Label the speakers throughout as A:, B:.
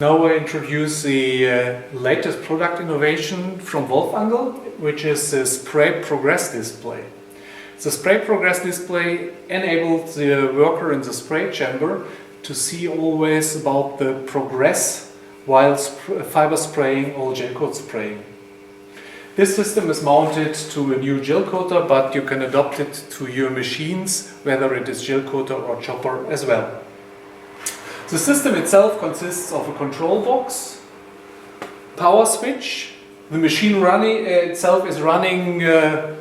A: Now I introduce the latest product innovation from Wolfangel, which is the spray progress display. The spray progress display enables the worker in the spray chamber to see always about the progress while fiber spraying or gel coat spraying. This system is mounted to a new gel coater, but you can adopt it to your machines, whether it is gel coater or chopper as well. The system itself consists of a control box, power switch. The machine itself is running if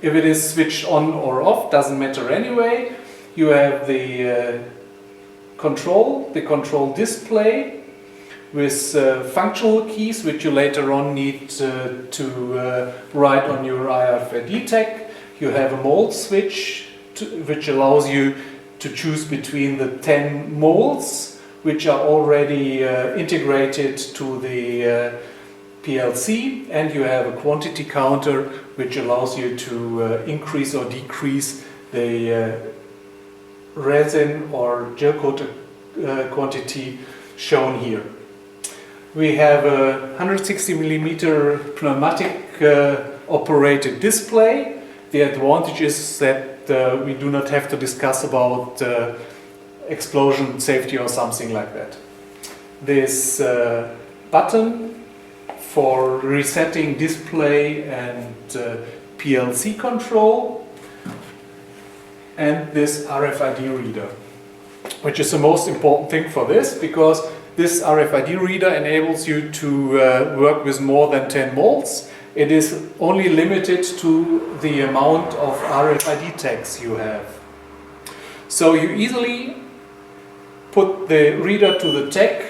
A: it is switched on or off, doesn't matter anyway. You have the control display with functional keys which you later on need to write on your RFID tag. You have a mold switch which allows you to choose between the 10 molds which are already integrated to the PLC, and you have a quantity counter which allows you to increase or decrease the resin or gel coat quantity shown here. We have a 160 mm pneumatic operated display. The advantage is that we do not have to discuss about explosion safety or something like that. This button for resetting display and PLC control, and this RFID reader, which is the most important thing for this, because this RFID reader enables you to work with more than 10 molds. It is only limited to the amount of RFID tags you have. So you easily put the reader to the tag,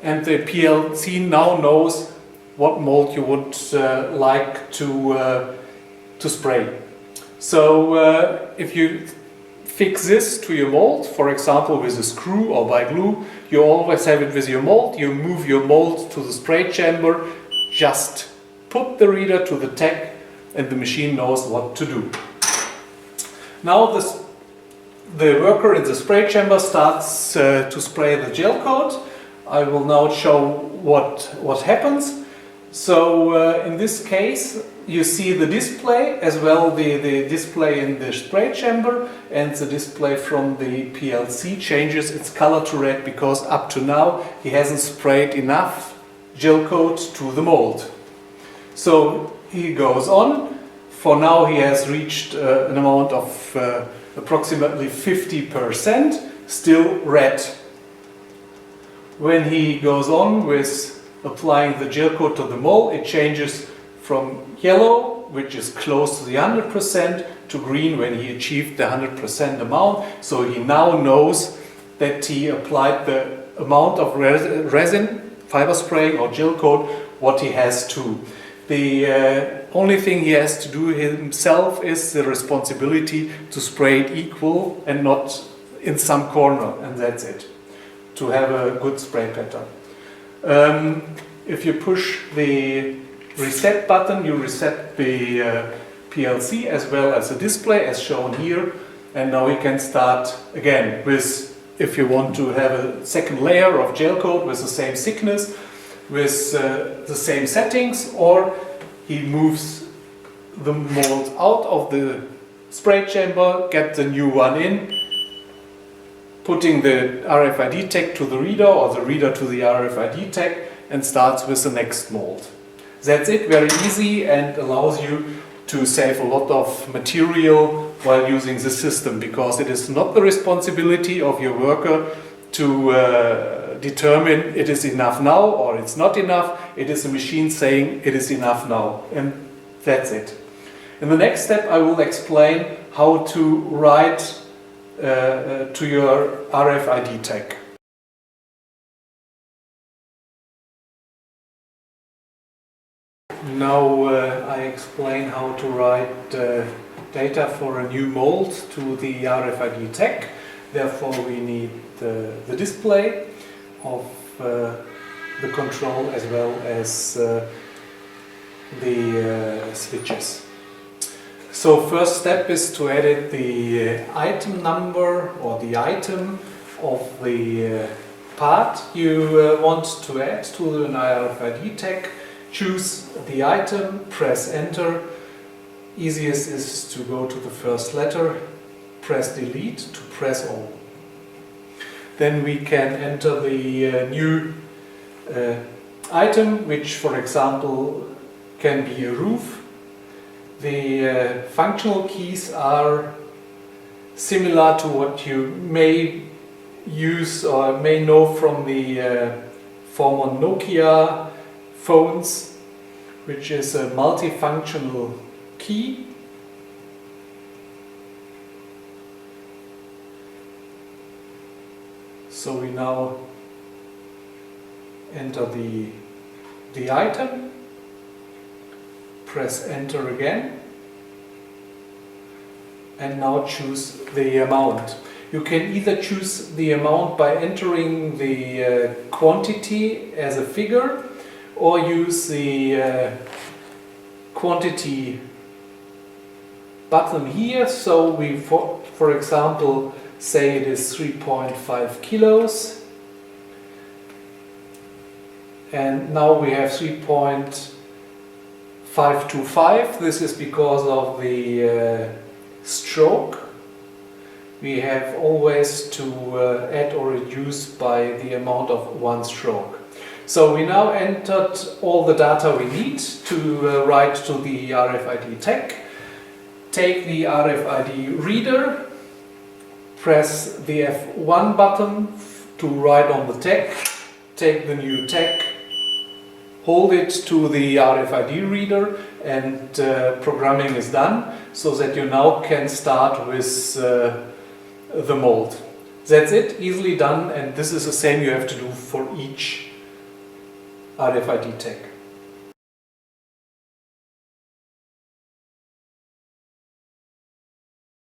A: and the PLC now knows what mold you would like to spray. So if you fix this to your mold, for example with a screw or by glue, you always have it with your mold. You move your mold to the spray chamber, just put the reader to the tag, and the machine knows what to do. Now the worker in the spray chamber starts to spray the gel coat. I will now show what happens. So in this case you see the display as well, the display in the spray chamber, and the display from the PLC changes its color to red because up to now he hasn't sprayed enough gel coat to the mold. So he goes on. For now he has reached an amount of approximately 50%, still red. When he goes on with applying the gel coat to the mold, it changes from yellow, which is close to the 100%, to green when he achieved the 100% amount. So he now knows that he applied the amount of resin, fiber spraying or gel coat, what he has to. The only thing he has to do himself is the responsibility to spray it equal and not in some corner, and that's it, to have a good spray pattern. If you push the reset button, you reset the PLC as well as the display as shown here, and now we can start again with, if you want to have a second layer of gel coat with the same thickness, with the same settings, or he moves the mold out of the spray chamber, get the new one in, putting the RFID tag to the reader or the reader to the RFID tag, and starts with the next mold. That's it, very easy, and allows you to save a lot of material while using the system, because it is not the responsibility of your worker to determine it is enough now or it's not enough. It is a machine saying it is enough now, and that's it. In the next step I will explain how to write to your RFID tag. Now I explain how to write data for a new mold to the RFID tag. Therefore we need the display of the control as well as the switches. So first step is to edit the item number or the item of the part you want to add to an RFID tag, choose the item, press enter. Easiest is to go to the first letter, press delete to press all. Then we can enter the new item, which for example can be a roof. The functional keys are similar to what you may use or may know from the former Nokia phones, which is a multifunctional key. So we now enter the item, press enter again, and now choose the amount. You can either choose the amount by entering the quantity as a figure, or use the quantity button here. So we, for example, say it is 3.5 kilos, and now we have 3.525. This is because of the stroke. We have always to add or reduce by the amount of one stroke. So we now entered all the data we need to write to the RFID tag. Take the RFID reader, press the F1 button to write on the tag, take the new tag, hold it to the RFID reader, and programming is done, so that you now can start with the mold. That's it, easily done, and this is the same you have to do for each RFID tag.